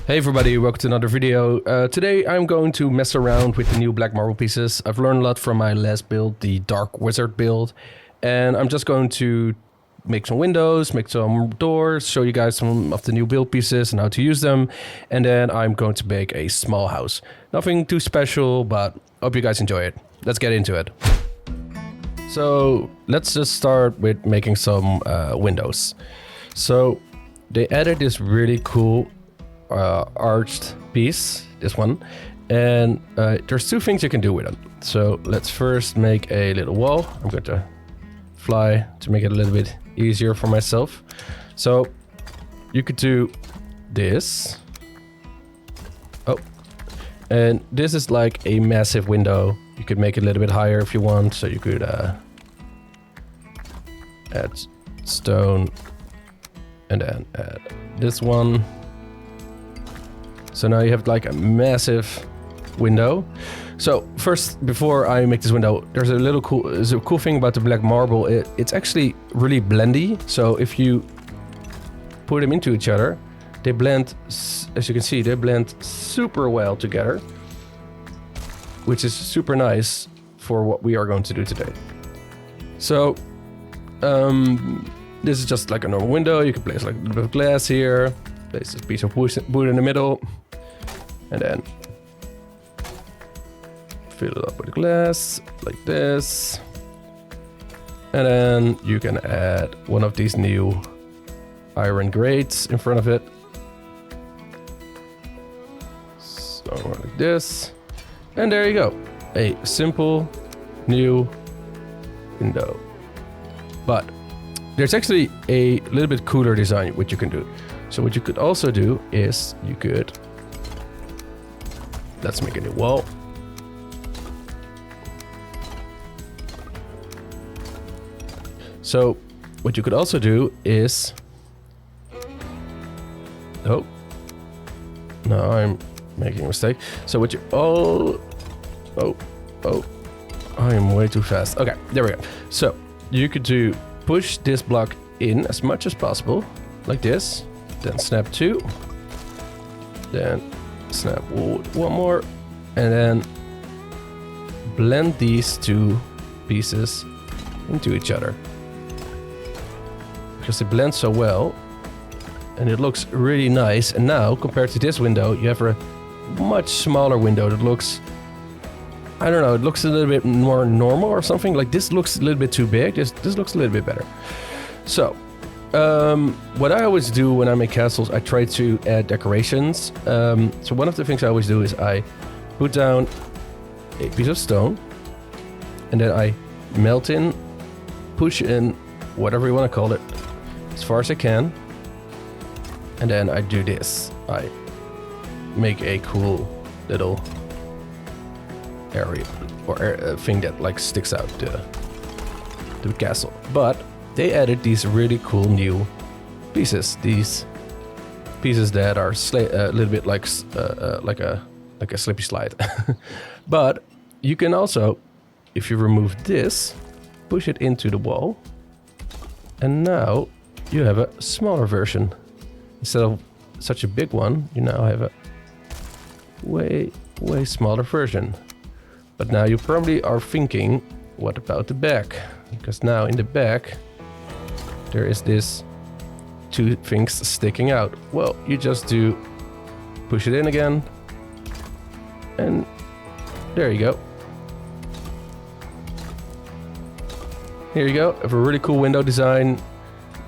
Hey everybody, welcome to another video. Today I'm going to mess around with the new black marble pieces. I've learned a lot from my last build, the dark wizard build. And I'm just going to make some windows, make some doors, show you guys some of the new build pieces and how to use them. And then I'm going to make a small house. Nothing too special, but hope you guys enjoy it. Let's get into it. So let's just start with making some windows. So they added this really cool arched piece, this one, and there's two things you can do with it. So let's first make a little wall. I'm going to fly to make it a little bit easier for myself. So you could do this. Oh, and this is like a massive window. You could make it a little bit higher if you want. So you could add stone and then add this one. So now you have like a massive window. So first, before I make this window, there's a cool thing about the black marble. It's actually really blendy. So if you put them into each other, they blend, as you can see, they blend super well together, which is super nice for what we are going to do today. So this is just like a normal window. You can place like a little bit of glass here, place this piece of wood in the middle, and then fill it up with glass like this. And then you can add one of these new iron grates in front of it. So like this. And there you go. A simple new window. But there's actually a little bit cooler design which you can do. So what you could also do is you could, let's make a new wall. So what you could also do is, oh, no, I'm making a mistake. So what you, oh, I am way too fast. Okay, there we go. So you could do, push this block in as much as possible, like this. Then snap two, then snap one more, and then blend these two pieces into each other. Because they blend so well, and it looks really nice. And now, compared to this window, you have a much smaller window that looks, I don't know, it looks a little bit more normal or something. Like this looks a little bit too big. This looks a little bit better. So what I always do when I make castles, I try to add decorations. So one of the things I always do is I put down a piece of stone, and then I melt in, push in, whatever you want to call it, as far as I can. And then I do this. I make a cool little area or thing that like sticks out the castle. But they added these really cool new pieces. These pieces that are a little bit like a slippy slide. But you can also, if you remove this, push it into the wall, and now you have a smaller version. Instead of such a big one, you now have a way smaller version. But now you probably are thinking, what about the back? Because now in the back there is this two things sticking out. Well, you just do push it in again, and there you go. Here you go. Have a really cool window design,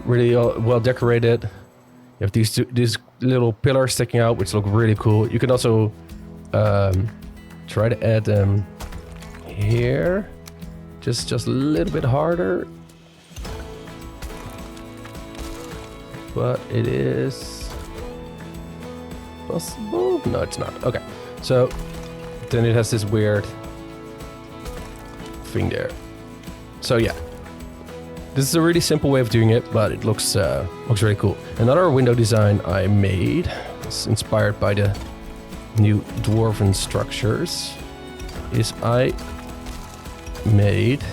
really well decorated. You have these little pillars sticking out, which look really cool. You can also try to add them here, just a little bit harder. But it is possible. No, it's not. Okay, so then it has this weird thing there. So yeah, this is a really simple way of doing it, but it looks really cool. Another window design I made is inspired by the new dwarven structures. Is I made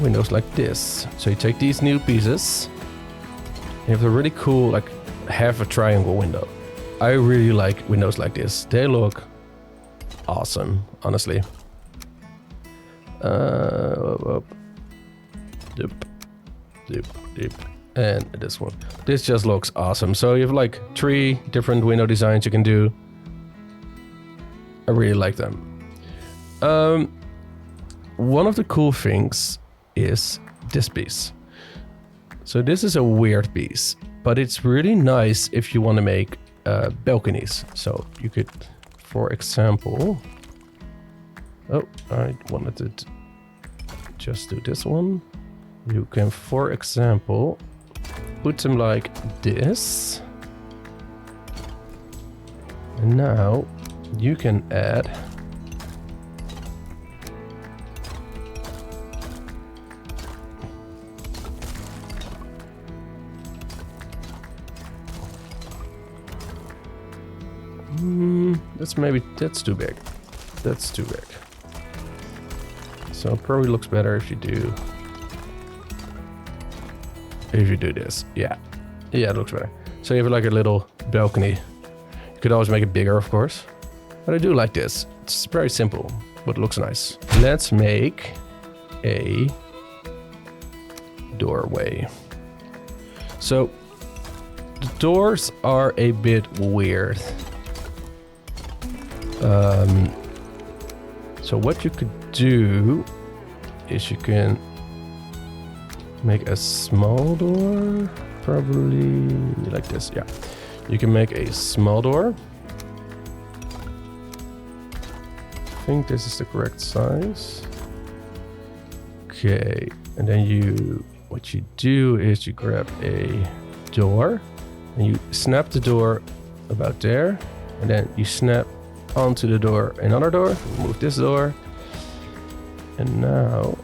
windows like this. So you take these new pieces, you have a really cool like have a triangle window. I really like windows like this. They look awesome, honestly. And this one. This just looks awesome. So you have like 3 different window designs you can do. I really like them. One of the cool things is this piece. So this is a weird piece, but it's really nice if you want to make balconies. So you could, for example, oh, I wanted to just do this one. You can, for example, put them like this. And now you can add that's too big. That's too big. So it probably looks better if you do this. Yeah, it looks better. So you have like a little balcony. You could always make it bigger, of course, but I do like this. It's very simple, but it looks nice. Let's make a doorway. So the doors are a bit weird. So what you could do is you can make a small door, probably like this. Yeah, you can make a small door. I think this is the correct size. Okay, and then what you do is you grab a door and you snap the door about there, and then you snap onto the door another door, remove this door, and now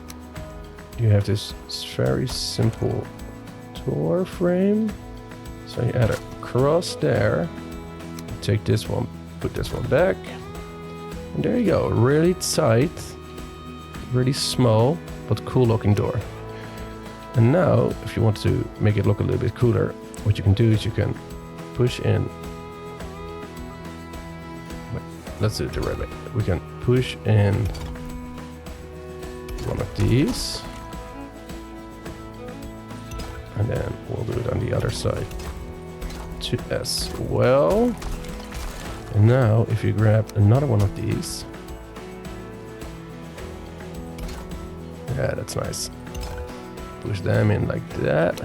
you have this very simple door frame. So you add a cross there, take this one, put this one back, and there you go. Really tight, really small, but cool looking door. And now if you want to make it look a little bit cooler, what you can do is you can push in. Let's do it the right way. We can push in one of these, and then we'll do it on the other side too as well. And now if you grab another one of these, yeah, that's nice. Push them in like that,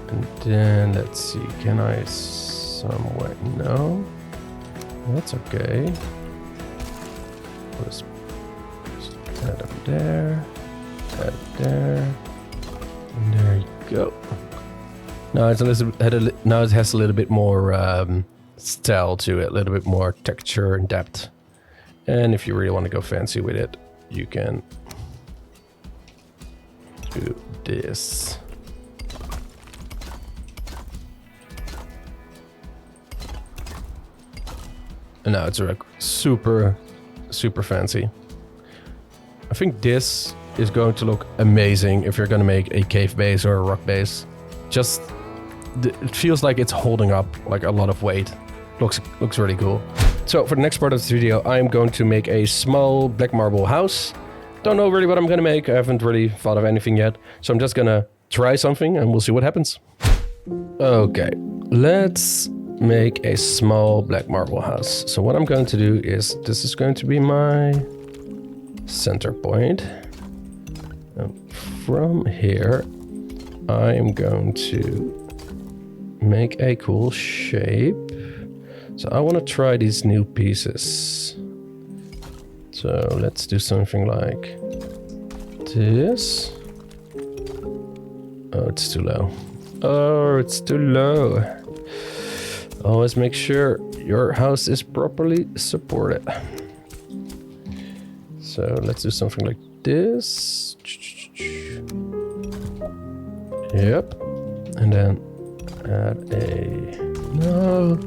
and then let's see, can I somewhere? No. That's okay. Let's add up there, add there, and there you go. Now it has a little bit more style to it, a little bit more texture and depth. And if you really want to go fancy with it, you can do this. And now it's like super fancy. I think this is going to look amazing if you're going to make a cave base or a rock base. Just, it feels like it's holding up like a lot of weight. Looks really cool. So for the next part of this video, I'm going to make a small black marble house. Don't know really what I'm going to make. I haven't really thought of anything yet. So I'm just going to try something and we'll see what happens. Okay, let's make a small black marble house. So what I'm going to do is, this is going to be my center point. And from here, I am going to make a cool shape. So I want to try these new pieces. So let's do something like this. Oh, it's too low. Oh, it's too low. Always make sure your house is properly supported. So let's do something like this. Yep. And then add a... No.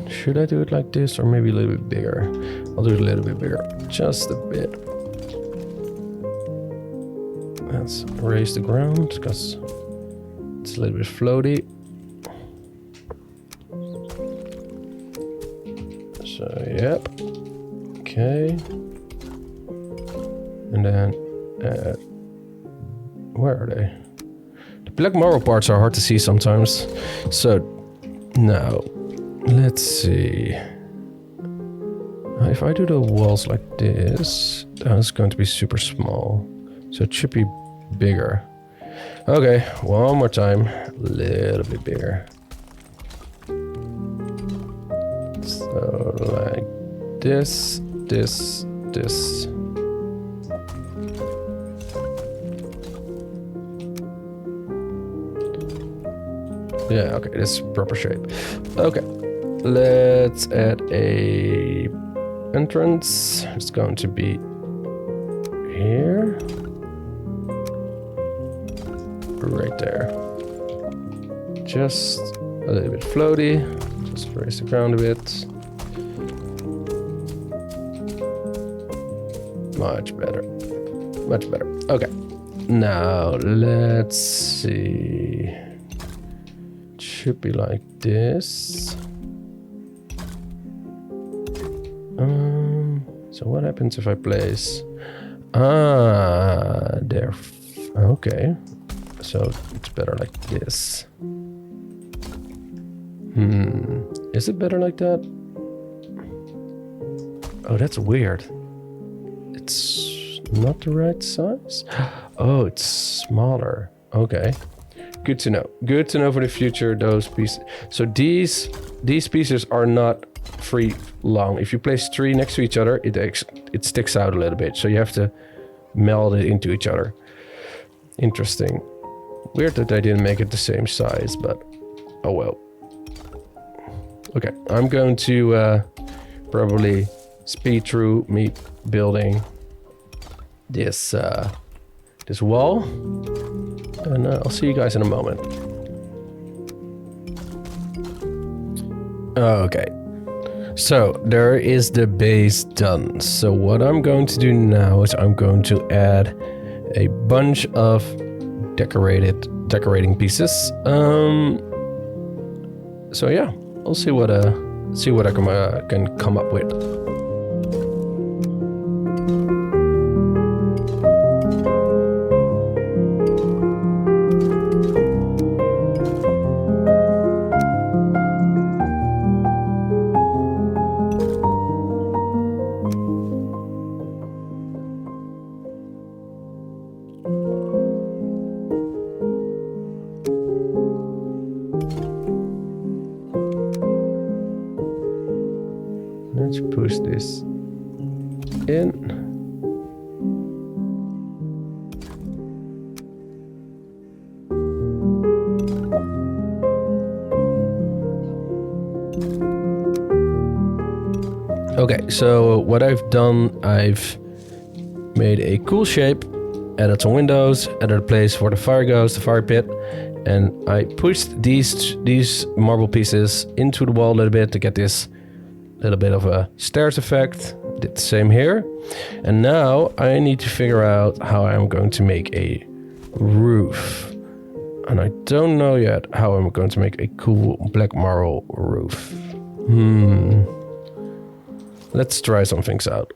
Should I do it like this or maybe a little bit bigger? I'll do it a little bit bigger. Just a bit. Let's raise the ground because It's a little bit floaty. So, yep. Okay. And then, where are they? The black marble parts are hard to see sometimes. So, now, let's see. If I do the walls like this, that's going to be super small. So it should be bigger. Okay, one more time. A little bit bigger. So like this, this, this. Yeah, okay, this is proper shape. Okay, let's add a entrance. It's going to be here. Right there. Just a little bit floaty. Just raise the ground a bit. Much better. Much better. Okay. Now let's see. It should be like this. So what happens if I place? There. Okay. So it's better like this. Is it better like that? Oh, that's weird. It's not the right size? Oh, it's smaller. Okay. Good to know. Good to know for the future, those pieces. So these pieces are not free long. If you place 3 next to each other, it sticks out a little bit. So you have to meld it into each other. Interesting. Weird that I didn't make it the same size, but oh well. Okay, I'm going to probably speed through me building this this wall, and I'll see you guys in a moment. Okay, so there is the base done. So what I'm going to do now is I'm going to add a bunch of decorating pieces. So yeah, I'll see what I can come up with. Let's push this in. Okay, so what I've done, I've made a cool shape, added some windows, added a place where the fire goes, the fire pit, and I pushed these marble pieces into the wall a little bit to get this little bit of a stairs effect. Did the same here. And now I need to figure out how I'm going to make a roof. And I don't know yet how I'm going to make a cool black marble roof. Let's try some things out.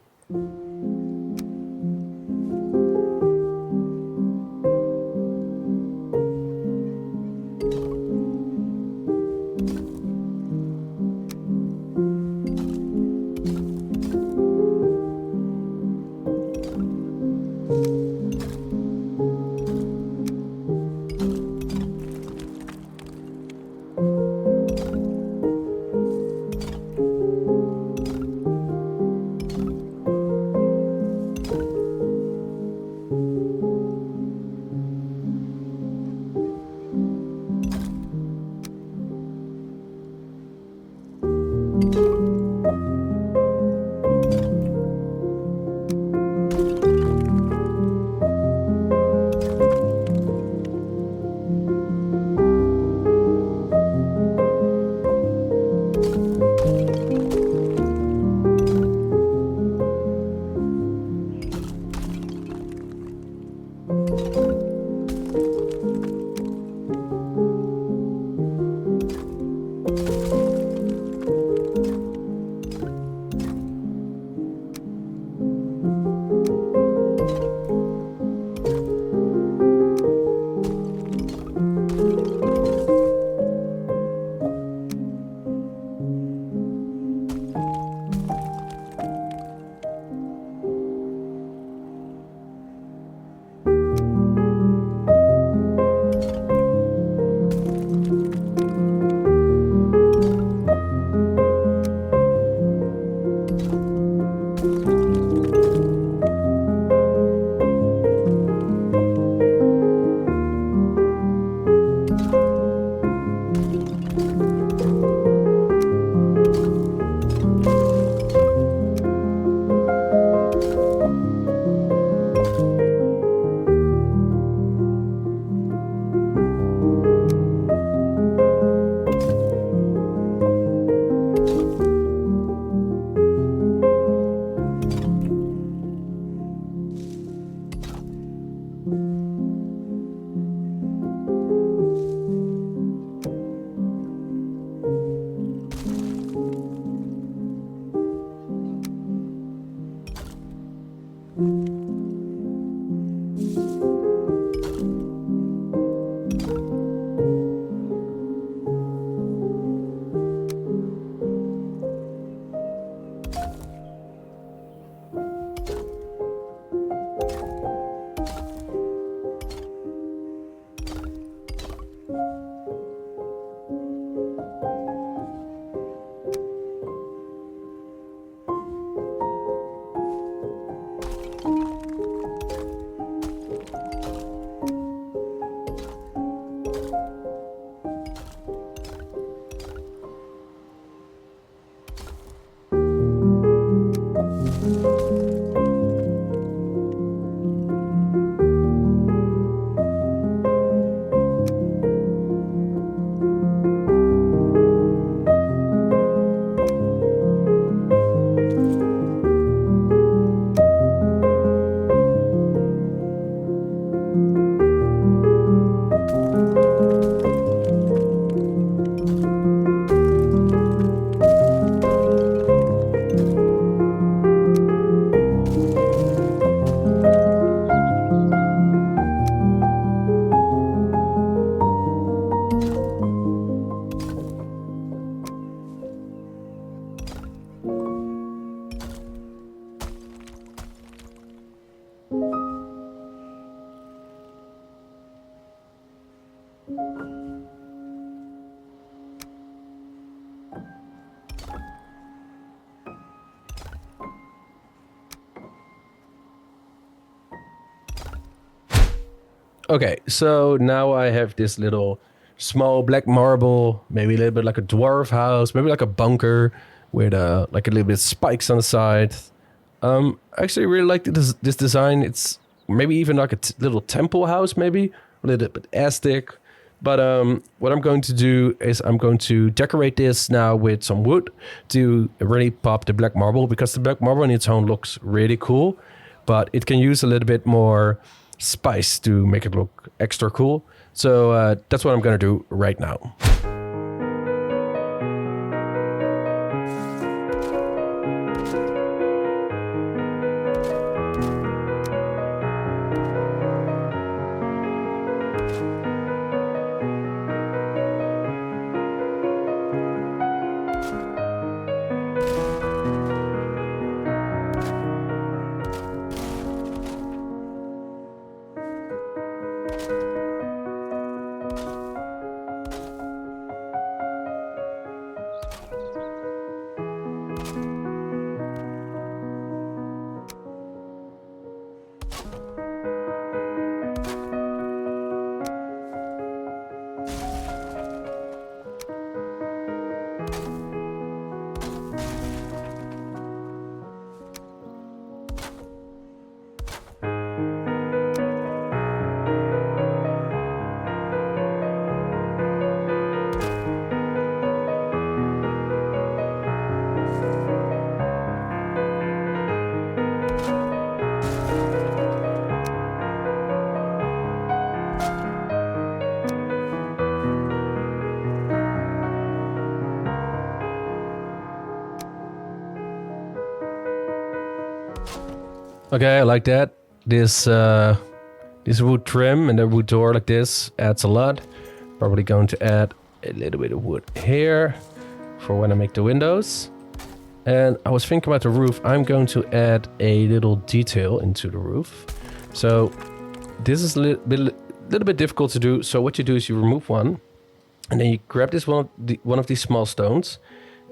Okay, so now I have this little small black marble, maybe a little bit like a dwarf house, maybe like a bunker with like a little bit spikes on the side. I actually really like this design. It's maybe even like a little temple house, maybe a little bit Aztec. But what I'm going to do is I'm going to decorate this now with some wood to really pop the black marble, because the black marble on its own looks really cool, but it can use a little bit more spice to make it look extra cool. So that's what I'm going to do right now. Okay, I like that. This wood trim and the wood door like this adds a lot. Probably going to add a little bit of wood here for when I make the windows. And I was thinking about the roof. I'm going to add a little detail into the roof. So this is a little bit difficult to do. So what you do is you remove one, and then you grab this one of these small stones,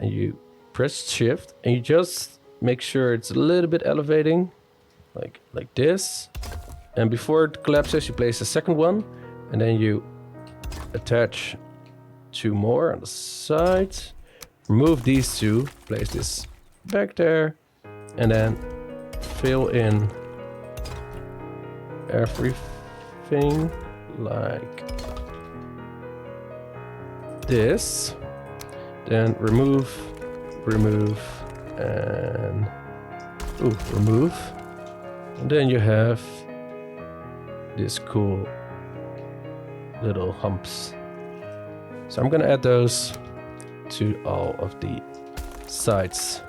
and you press shift, and you just make sure it's a little bit elevating, like this. And before it collapses, you place the second one, and then you attach two more on the side. Remove these two, place this back there, and then fill in everything like this. Then remove, and remove. And then you have this cool little humps. So I'm gonna add those to all of the sides.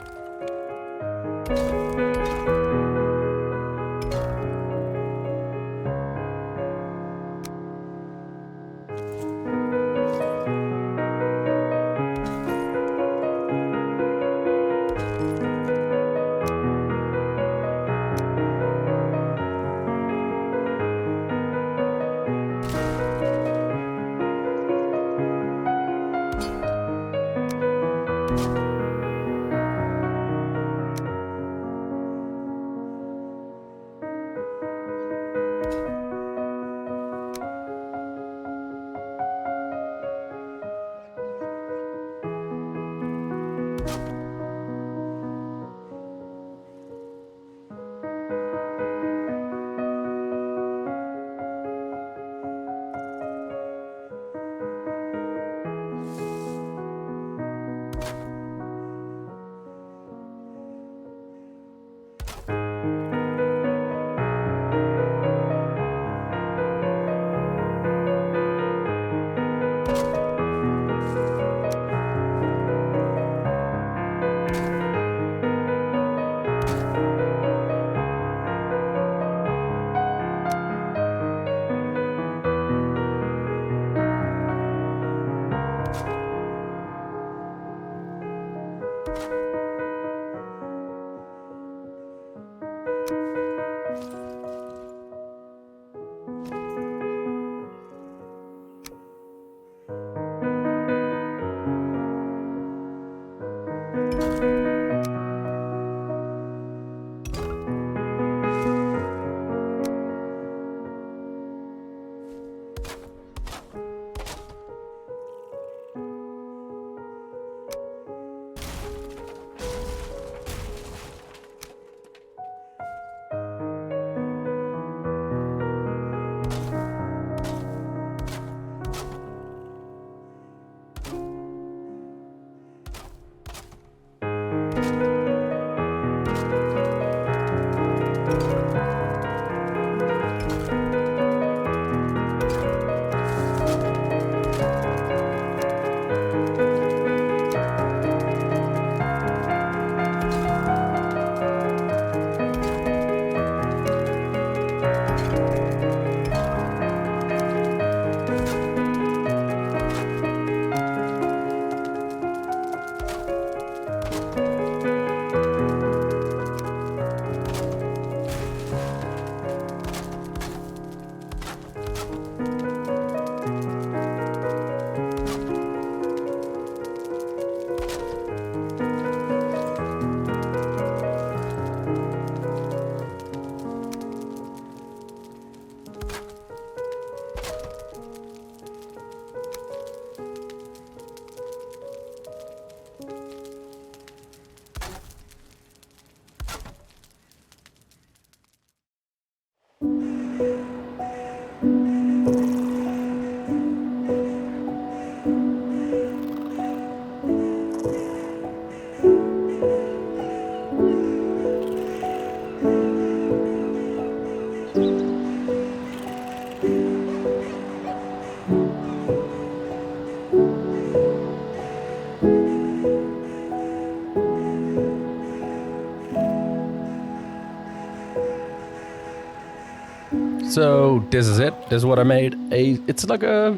So this is it. This is what I made. It's like I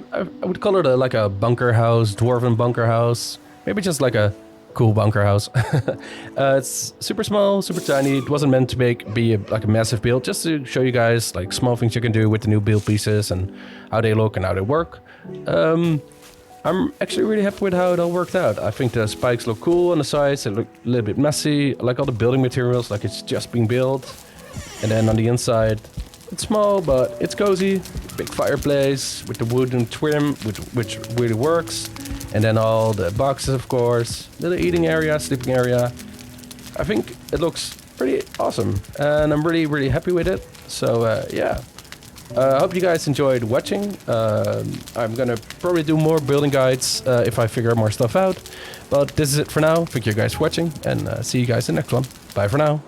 would call it like a bunker house, dwarven bunker house. Maybe just like a cool bunker house. It's super small, super tiny. It wasn't meant to be like a massive build, just to show you guys like small things you can do with the new build pieces and how they look and how they work. I'm actually really happy with how it all worked out. I think the spikes look cool on the sides. They look a little bit messy. I like all the building materials, like it's just being built. And then on the inside, it's small, but it's cozy. Big fireplace with the wooden trim, which really works. And then all the boxes, of course. Little eating area, sleeping area. I think it looks pretty awesome. And I'm really, really happy with it. So, yeah. I hope you guys enjoyed watching. I'm gonna probably do more building guides if I figure more stuff out. But this is it for now. Thank you guys for watching. And see you guys in the next one. Bye for now.